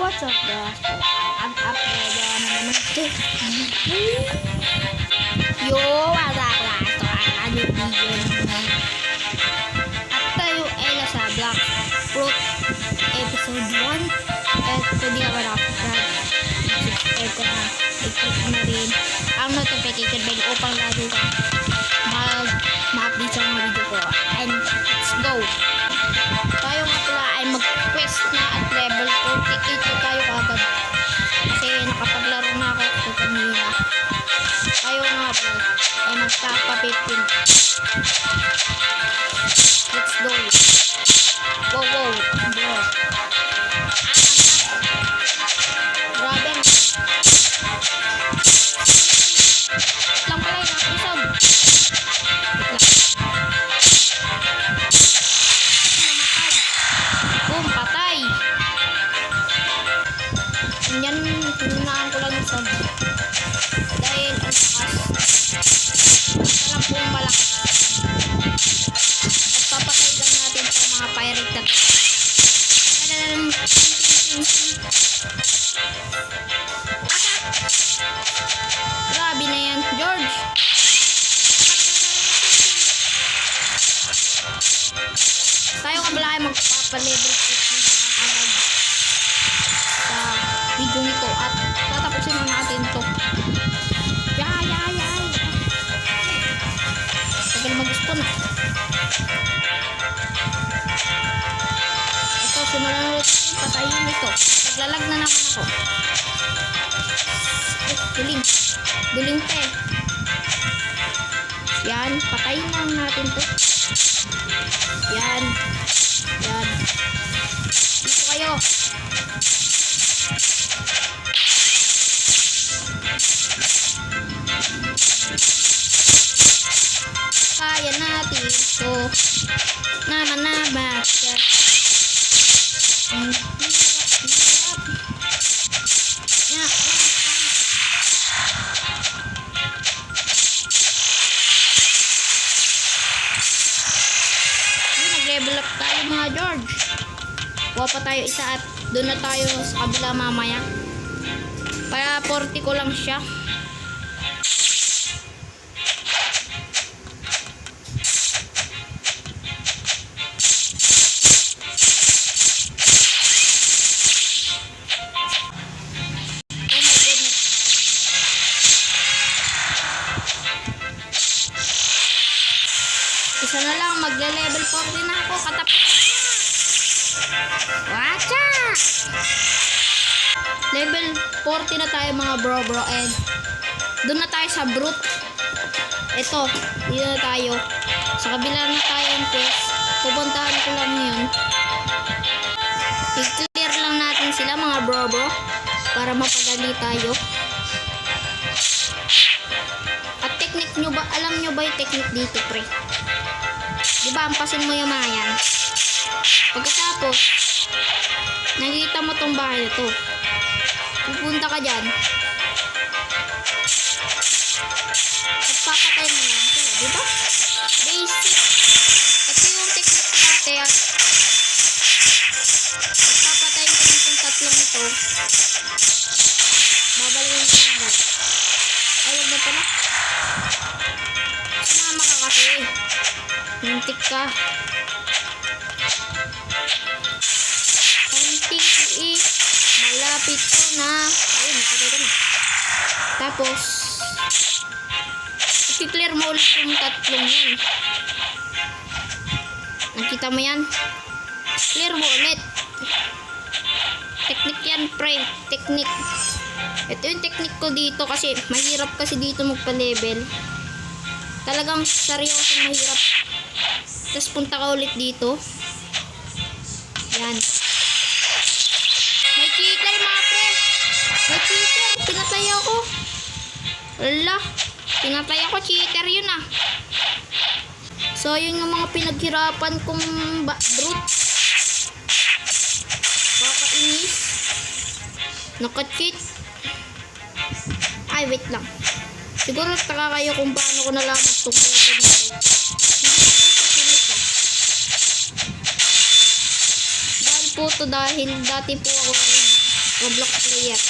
what's up guys? So, ang upload na naman ito. Yo, what's up guys? So, ang video naman. At tayo ay nasa Black Fruit episode 1. At kung di ka ba nakasubscribe, subscribe ko na. I-click na rin ang notification bell upang lagi ka ma-update sa mga video ko. And let's go! Tayo nga pala ay mag-quest na at level 48 tayo agad. Kasi nakapaglaro na ako ito kanina. Tayo nga pala ay magpapapipin. Let's go! Wow, wow! Bro! Grabe! Lang pala yung episode. Boom, patay. Yan, tinunaan ko lang yung sound. Dahil ang lakas. Alam pong malakas. At papatay lang natin sa mga pirate na to. Grabe na yan, George. Tayo ka pala ay magpapalevel 50 agad sa video nito at tatapusin na natin to. Yay! Tagal mag-gusto na. Ito, simulan na ulit patayin ito. Naglalag na naman ako. Duling te. Yan, patayin lang natin to. Yan. Dito kayo. Kaya natin ito. Naman siya. Ang hirap. Nag-level up tayo mga George. Kuha pa tayo isa at doon na tayo sa kabila mamaya. Para 40 ko lang siya. Isa na lang, magle-level 40 na ako, katapos na. Watcha! Level 40 na tayo mga bro, and doon na tayo sa brute. Ito, dito na tayo. Sa kabila na tayo ang quest. Pupuntahan ko lang yun. I-clear lang natin sila mga bro, para mapadali tayo. At technique nyo ba, alam nyo ba yung technique dito, pre? Diba, ampasin mo yung mga yan. Pagkatapos, nakikita mo tong bahay na to. Pupunta ka dyan. At papatay mo yan. Diba? Basic. Ito yung technique natin. At papatay ko itong tatlong ito. Babalikin ko yung ito. Ayun na pala. Sumama ka kasi. Hintik ka. Konting malapit ko na. Ayun, nakatay ko na. Tapos, i-clear mo ulit yung tatlong yan. Nakita mo yan? Clear mo ulit. Technique yan, pre. Technique. Ito yung technique ko dito kasi mahirap kasi dito magpa-level. Talagang seryoso mahirap. Tapos punta ka ulit dito. Yan. May cheater mga pre. May cheater. Pinatay ako. Wala. Pinatay ako. Cheater yun ah. So yun yung mga pinaghirapan kong brute. Kakainis. Naka-cheat. Ay wait lang. Siguro taka kayo kung paano ko nalaman itong puto dito. Dahil po to dahil dati po ako Roblox player.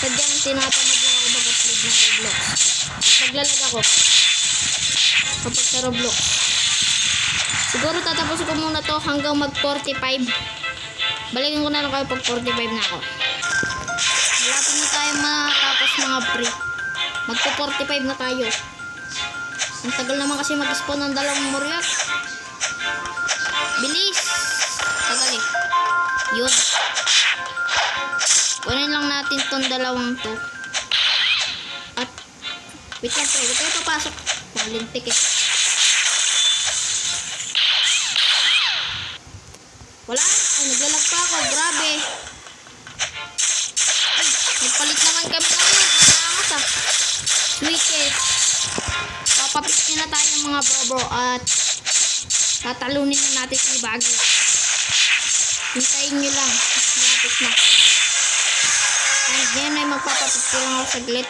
Sadyang tinatamad lang ako mag-upload ng Roblox. Naglalag ako kapag sa Roblox. Siguro tatapusin ko muna to hanggang mag 45. Balikan ko na lang kayo pag 45 na ako. Malapit na tayo matapos mga pre. Magpo 45 na tayo. Ang tagal naman kasi mag-spawn ng dalawang Moriak. Bilis! Tagal eh. Yun. Kunin lang natin tong dalawang to. At wait lang pre, huwag tayo papasok. Malintik eh. Wala. Ay, naglalag pa ako. Grabe. Ay, nagpalit naman kami na yun. Ang angas ah. Switches. Papapitin na tayo ng mga bro at tatalunin na natin si Baggy. Hintayin nyo lang. Malapit na. And then ay magpapapitin lang ako saglit.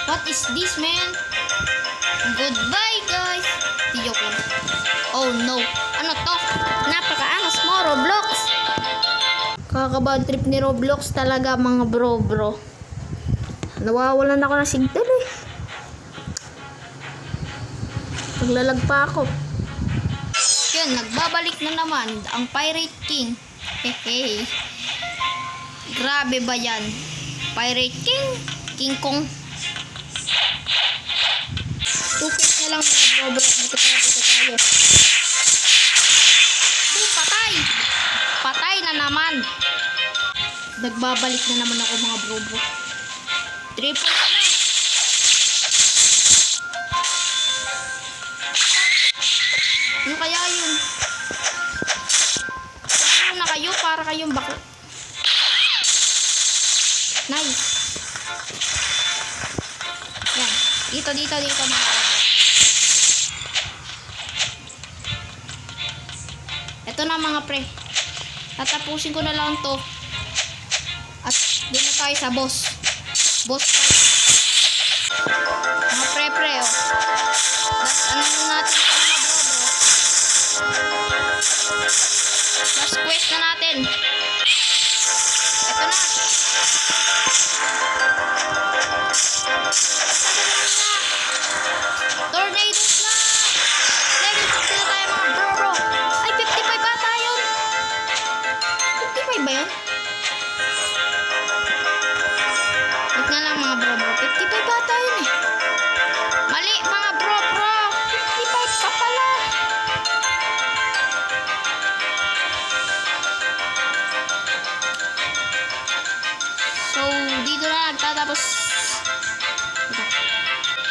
What is this, man? Goodbye, guys. Joke lang. Oh no. Ano to? Napakaangas mo, Roblox. Kakabad trip ni Roblox talaga, mga bro. Nawawalan ako ng signal eh. Naglalag pa ako. Yun, nagbabalik na naman ang Pirate King. Hehe. Grabe ba yan? Pirate King? King Kong? Tukit na lang mga bro. Matutapos tayo. Patay! Patay na naman. Nagbabalik na naman ako mga bro. Triple na. Ano kaya yun? Ano na kayo? Para kayong bako. Nice. Yan. Dito mga bro. Ito na mga pre. Tatapusin ko na lang to. At doon na tayo sa boss. Boss fight. Mga pre oh. Last ano natin ito mga bro. Last quest na natin. Ito na. Tornadoes na. Level 50 na tayo mga bro. Ay 55 ba tayo? 55 ba yun? Wait na lang mga bro. 55 ba tayo eh? Mali mga bro. 55 pa pala. So dito na nagtatapos.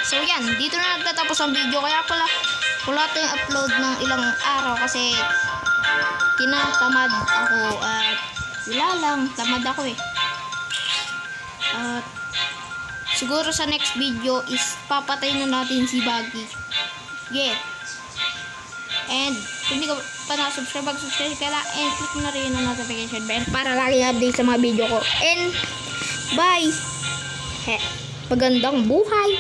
So yan, dito na nagtatapos ang video. Kaya pala wala tayong upload ng ilang araw kasi tinatamad ako at wala lang, tamad ako eh. At siguro sa next video is papatay na natin si Baggy. Yeah. And kung hindi ka pa na-subscribe, mag-subscribe ka lang and click na rin ang notification bell para lagi update sa mga video ko. And bye! Magandang buhay!